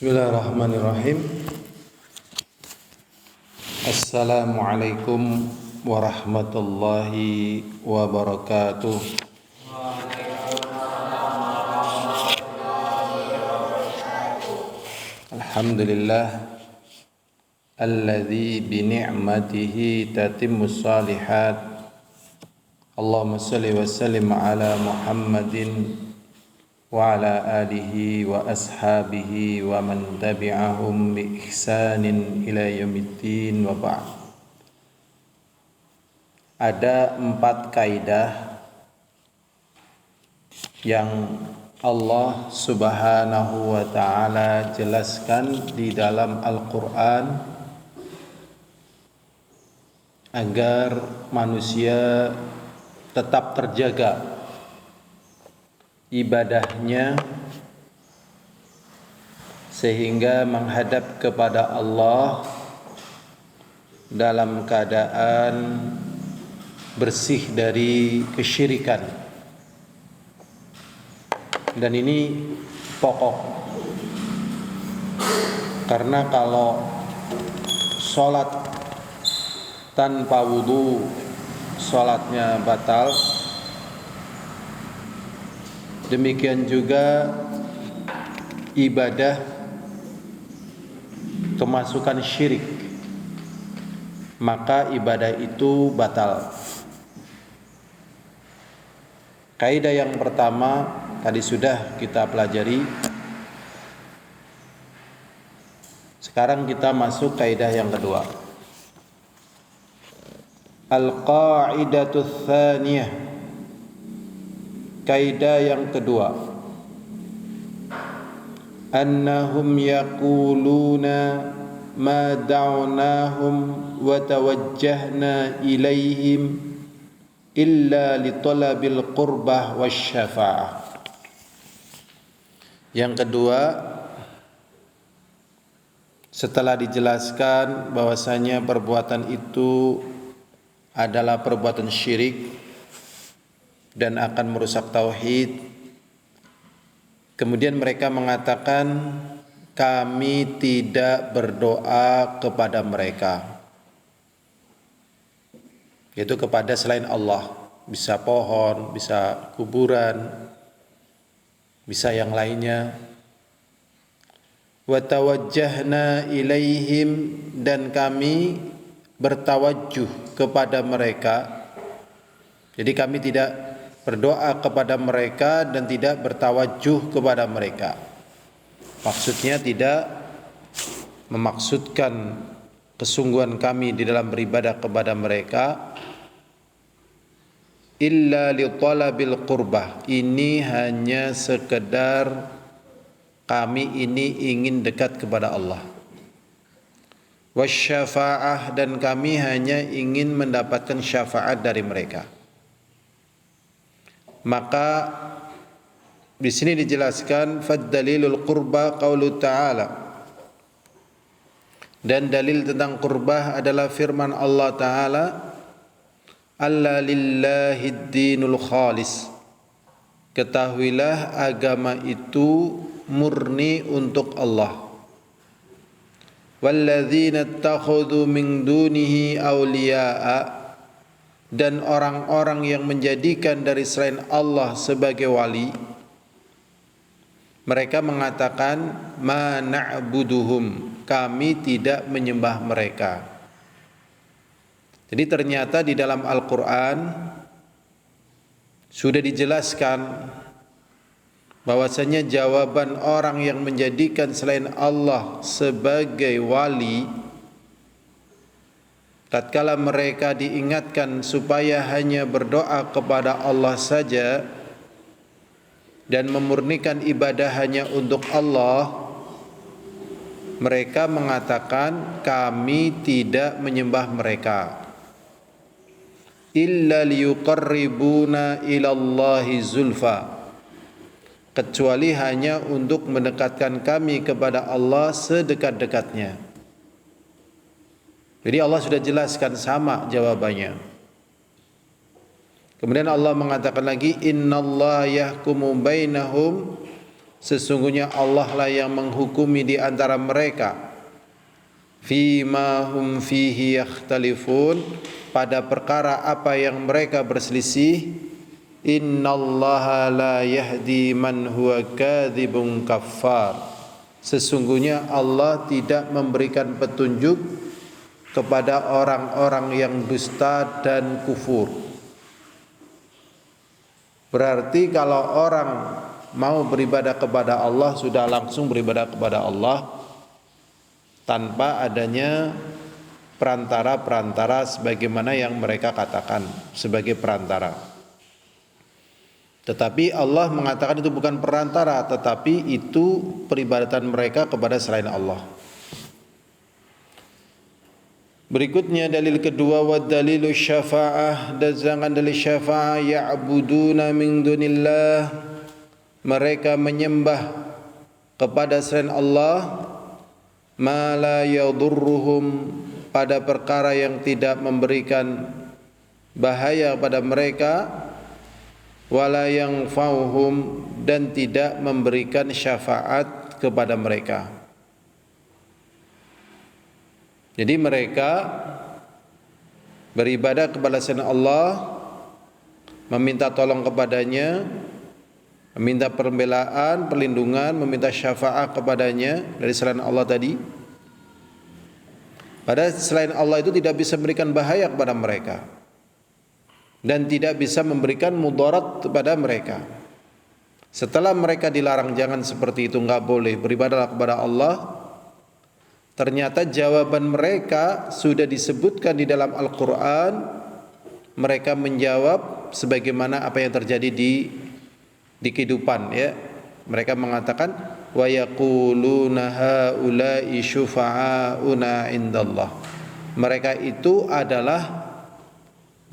Bismillahirrahmanirrahim. Assalamualaikum warahmatullahi wabarakatuh. Alhamdulillah alladzi bi ni'matihi tatimmus shalihat. Allahumma shalli wa sallim ala Muhammadin wa ala alihi wa ashabihi wa man tabi'ahum bi ihsanin ila yaumiddin wa ba'd. Ada 4 kaidah yang Allah Subhanahu wa ta'ala jelaskan di dalam Al-Quran agar manusia tetap terjaga ibadahnya sehingga menghadap kepada Allah dalam keadaan bersih dari kesyirikan. Dan ini pokok, karena kalau sholat tanpa wudu sholatnya batal, demikian juga ibadah kemasukan syirik, maka ibadah itu batal. Kaidah yang pertama tadi sudah kita pelajari. Sekarang kita masuk kaidah yang kedua. Al-qaidatus tsaniyah, kaidah yang kedua, annahum yaquluna ma da'unahum wa tawajjahna ilaihim illa li talabil qurbah wasyafa'ah. Yang kedua, setelah dijelaskan bahwasanya perbuatan itu adalah perbuatan syirik dan akan merusak tauhid, kemudian mereka mengatakan kami tidak berdoa kepada mereka, yaitu kepada selain Allah. Bisa pohon, bisa kuburan, bisa yang lainnya. Wa tawajjahna ilaihim, dan kami bertawajjuh kepada mereka. Jadi kami tidak berdoa kepada mereka dan tidak bertawajjuh kepada mereka. Maksudnya tidak memaksudkan kesungguhan kami di dalam beribadah kepada mereka, illa li talabil qurbah, ini hanya sekedar kami ini ingin dekat kepada Allah. Wasyafa'ah, dan kami hanya ingin mendapatkan syafaat dari mereka. Maka di sini dijelaskan faddalilul qurba qaulu ta'ala, dan dalil tentang qurbah adalah firman Allah Ta'ala, alla lillahid dinul khalis, ketahuilah agama itu murni untuk Allah. Walladzina ittakhadhu min dunihi awliya'a, dan orang-orang yang menjadikan dari selain Allah sebagai wali, mereka mengatakan ma na'buduhum, kami tidak menyembah mereka. Jadi ternyata di dalam Al-Quran sudah dijelaskan bahwasanya jawaban orang yang menjadikan selain Allah sebagai wali, tatkala mereka diingatkan supaya hanya berdoa kepada Allah saja dan memurnikan ibadah hanya untuk Allah, mereka mengatakan kami tidak menyembah mereka illa liyuqarribuna ilallahi zulfa, kecuali hanya untuk mendekatkan kami kepada Allah sedekat-dekatnya. Jadi Allah sudah jelaskan sama jawabannya. Kemudian Allah mengatakan lagi, innallaha yahkumu bainahum Sesungguhnya Allah lah yang menghukumi di antara mereka fima hum fihi yakhtalifun, pada perkara apa yang mereka berselisih. Innallaha la yahdi man huwa kadzibun kaffar, sesungguhnya Allah tidak memberikan petunjuk kepada orang-orang yang dusta dan kufur. Berarti kalau orang mau beribadah kepada Allah, sudah langsung beribadah kepada Allah tanpa adanya perantara-perantara sebagaimana yang mereka katakan sebagai perantara. Tetapi Allah mengatakan itu bukan perantara, tetapi itu peribadatan mereka kepada selain Allah. Berikutnya dalil kedua, wa dalilu syafa'ah, dan jangan dalil syafa'ah, ya'buduna min dunillah, mereka menyembah kepada selain Allah, ma la yadurruhum, pada perkara yang tidak memberikan bahaya pada mereka, wala yanfa'uhum, dan tidak memberikan syafaat kepada mereka. Jadi mereka beribadah kepada selain Allah, meminta tolong kepadanya, meminta pembelaan, perlindungan, meminta syafaat kepadanya dari selain Allah tadi. Padahal selain Allah itu tidak bisa memberikan bahaya kepada mereka dan tidak bisa memberikan mudarat kepada mereka. Setelah mereka dilarang jangan seperti itu, enggak boleh beribadah kepada Allah, ternyata jawaban mereka sudah disebutkan di dalam Al-Quran. Mereka menjawab sebagaimana apa yang terjadi di kehidupan, ya. Mereka mengatakan wa yaquluna haula'i syufa'auna indallah, mereka itu adalah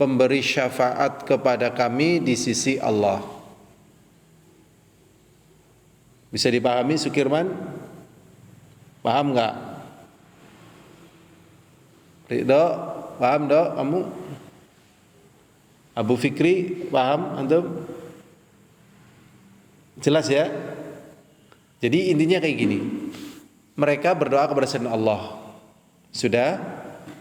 pemberi syafaat kepada kami di sisi Allah. Bisa dipahami Sukirman? Paham enggak? Ridho, paham dok kamu? Abu Fikri, paham antum? Jelas ya? Jadi intinya kayak gini. Mereka berdoa kepada selain Allah. Sudah,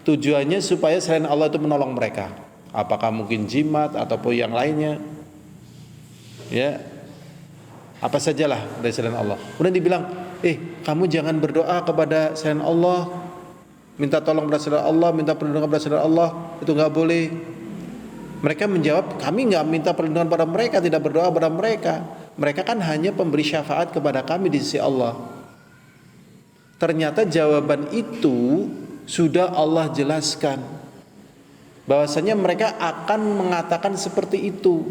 tujuannya supaya selain Allah itu menolong mereka. Apakah mungkin jimat ataupun yang lainnya? Ya. Apa sajalah dari selain Allah. Kemudian dibilang, kamu jangan berdoa kepada selain Allah, minta tolong kepada selain Allah, minta perlindungan kepada selain Allah, itu enggak boleh. Mereka menjawab, kami enggak minta perlindungan pada mereka, tidak berdoa kepada mereka. Mereka kan hanya pemberi syafaat kepada kami di sisi Allah. Ternyata jawaban itu sudah Allah jelaskan, bahwasanya mereka akan mengatakan seperti itu.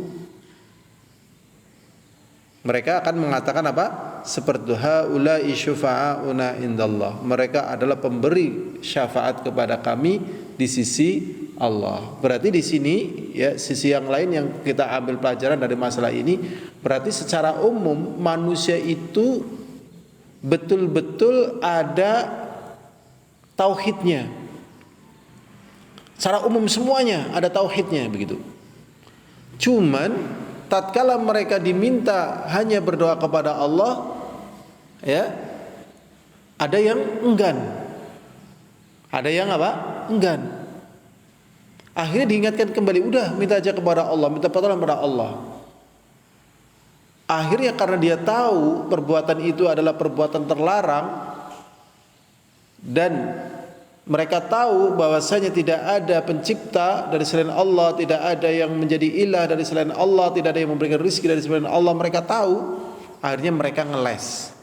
Mereka akan mengatakan apa? Seperti haula'i syufa'auna indallah, mereka adalah pemberi syafaat kepada kami di sisi Allah. Berarti di sini ya, sisi yang lain yang kita ambil pelajaran dari masalah ini, berarti secara umum manusia itu betul-betul ada tauhidnya. Secara umum semuanya ada tauhidnya begitu. Cuman tatkala mereka diminta hanya berdoa kepada Allah, ya, ada yang enggan. Ada yang apa? Enggan. Akhirnya diingatkan kembali, udah minta aja kepada Allah, minta pertolongan kepada Allah. Akhirnya karena dia tahu perbuatan itu adalah perbuatan terlarang, dan mereka tahu bahwasanya tidak ada pencipta dari selain Allah, tidak ada yang menjadi ilah dari selain Allah, tidak ada yang memberikan rezeki dari selain Allah. Mereka tahu, akhirnya mereka ngeles.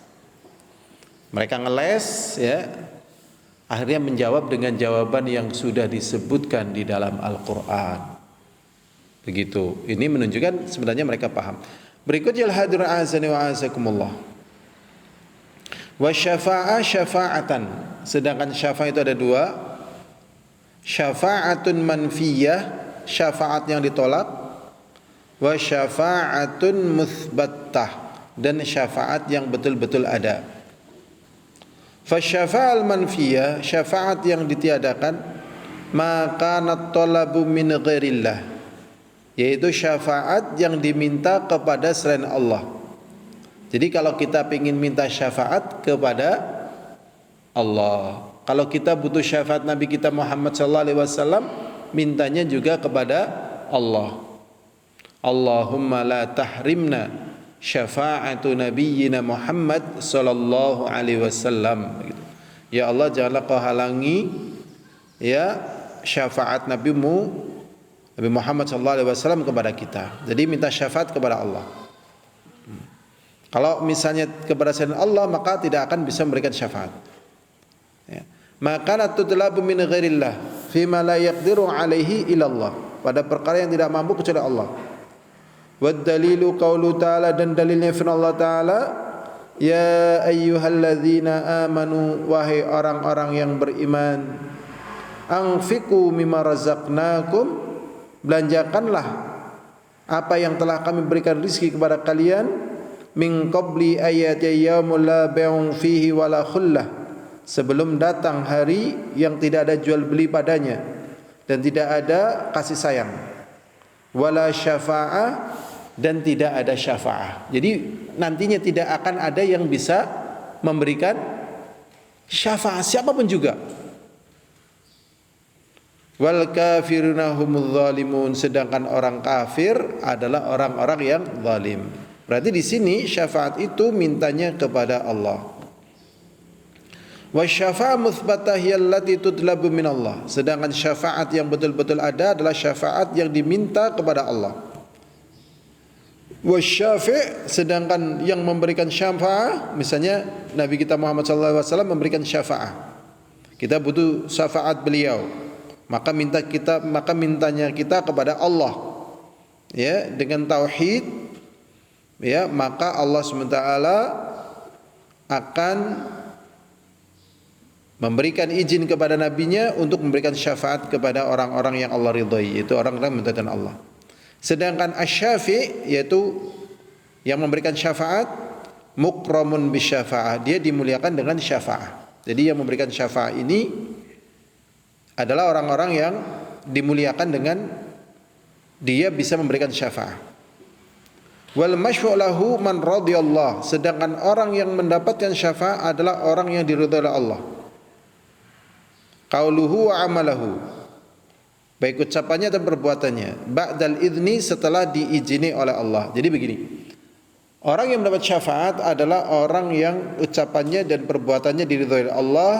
Mereka ngeles, ya. Akhirnya menjawab dengan jawaban yang sudah disebutkan di dalam Al-Quran. Begitu. Ini menunjukkan sebenarnya mereka paham. Berikutnya al-hadir azani wa azakumullah. Wa syafa'ah syafa'atan. Sedangkan syafa'ah itu ada dua. Syafa'atun manfiyah, syafaat yang ditolak. Wa syafa'atun muthbattah, dan syafaat yang betul-betul ada. Fa syafa'al manfiyah, syafaat yang ditiadakan, maka natolabu min ghairillah, yaitu syafaat yang diminta kepada selain Allah. Jadi kalau kita ingin minta syafaat kepada Allah, kalau kita butuh syafaat Nabi kita Muhammad sallallahu alaihi wasallam, mintanya juga kepada Allah. Allahumma la tahrimna syafa'atu nabiyyina Muhammad sallallahu alaihi wasallam. Ya Allah, janganlah kau halangi ya syafaat nabimu Nabi Muhammad sallallahu alaihi wasallam kepada kita. Jadi minta syafaat kepada Allah. Kalau misalnya kepada selain Allah, maka tidak akan bisa memberikan syafaat. Ya. Maka tutlabu min ghairillah fima la yaqdiru alaihi illallah, pada perkara yang tidak mampu kecuali Allah. Wad dalilu qaulu ta'ala, dan dalilnya firman Allah Ta'ala, ya ayyuhalladzina amanu, wahai orang-orang yang beriman, anfiqu mimma razaqnakum, belanjakanlah apa yang telah kami berikan rizki kepada kalian, min qabli ayati yaumul la bai'un fihi wala khullah, sebelum datang hari yang tidak ada jual beli padanya dan tidak ada kasih sayang, wala syafa'ah, dan tidak ada syafa'ah. Jadi nantinya tidak akan ada yang bisa memberikan syafa'ah, siapapun juga. Wal kafiruna humudz zalimun, sedangkan orang kafir adalah orang-orang yang zalim. Berarti di sini syafaat itu mintanya kepada Allah. Wasyafa'ah mutsbatah allati tutlabu min Allah, sedangkan syafaat yang betul-betul ada adalah syafaat yang diminta kepada Allah. Wasyafi', sedangkan yang memberikan syafaat, misalnya Nabi kita Muhammad sallallahu alaihi wasallam memberikan syafaat, kita butuh syafaat beliau, maka mintanya kita kepada Allah ya dengan tauhid, ya, maka Allah SWT akan memberikan izin kepada nabinya untuk memberikan syafaat kepada orang-orang yang Allah ridhai, yaitu orang-orang yang mentaati Allah. Sedangkan asy-syafi', yaitu yang memberikan syafaat, mukramun bisyafa'ah, dia dimuliakan dengan syafaat. Jadi yang memberikan syafaat ini adalah orang-orang yang dimuliakan dengan dia bisa memberikan syafaat. Wal masyfu' lahu man radiyallah, sedangkan orang yang mendapatkan syafaat adalah orang yang diridhai oleh Allah. Qauluhu wa amalahu, baik ucapannya dan perbuatannya, ba'dal idzni, setelah diizini oleh Allah. Jadi begini, orang yang mendapat syafaat adalah orang yang ucapannya dan perbuatannya diridhai oleh Allah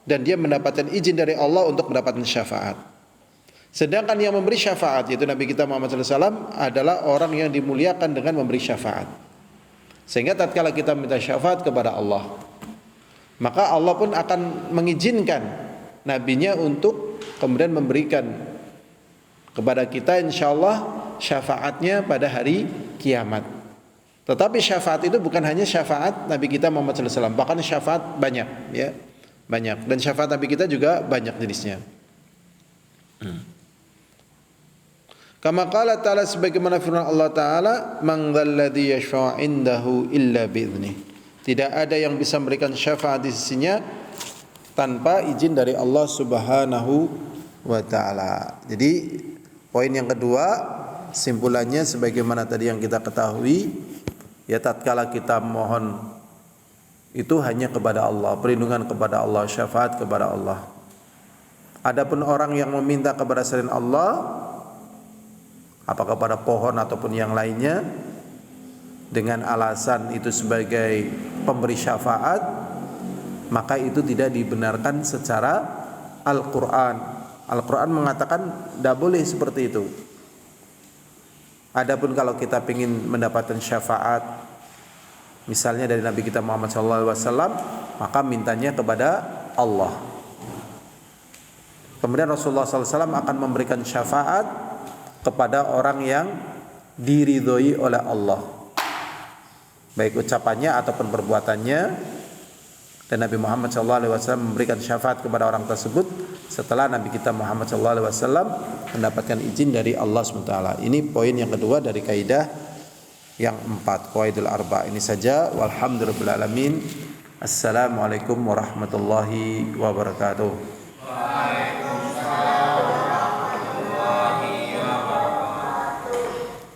dan dia mendapatkan izin dari Allah untuk mendapatkan syafaat. Sedangkan yang memberi syafaat, yaitu Nabi kita Muhammad SAW, adalah orang yang dimuliakan dengan memberi syafaat. Sehingga tatkala kita minta syafaat kepada Allah, maka Allah pun akan mengizinkan nabinya untuk kemudian memberikan kepada kita insyaallah syafaatnya pada hari kiamat. Tetapi syafaat itu bukan hanya syafaat Nabi kita Muhammad SAW, bahkan syafaat banyak, ya, banyak. Dan syafaat Nabi kita juga banyak jenisnya. Kama qala ta'ala, sebagaimana firman Allah Ta'ala, man dzalladzi yashfa'u 'indahu illa bi'idznih, tidak ada yang bisa memberikan syafaat di sisinya tanpa izin dari Allah Subhanahu wa Ta'ala. Jadi poin yang kedua, simpulannya sebagaimana tadi yang kita ketahui, ya, tatkala kita mohon itu hanya kepada Allah, perlindungan kepada Allah, syafaat kepada Allah. Adapun orang yang meminta kepada selain Allah, apakah kepada pohon ataupun yang lainnya, dengan alasan itu sebagai pemberi syafaat, maka itu tidak dibenarkan secara Al-Quran. Al-Quran mengatakan tidak boleh seperti itu. Adapun kalau kita ingin mendapatkan syafaat, misalnya dari Nabi kita Muhammad SAW, maka mintanya kepada Allah. Kemudian Rasulullah SAW akan memberikan syafaat kepada orang yang diridhoi oleh Allah, baik ucapannya ataupun perbuatannya. Dan Nabi Muhammad SAW memberikan syafaat kepada orang tersebut setelah Nabi kita Muhammad SAW mendapatkan izin dari Allah SWT. Ini poin yang kedua dari kaidah yang 4, qawaidul arba. Ini saja, walhamdulillahirabbil alamin. Assalamualaikum warahmatullahi wabarakatuh.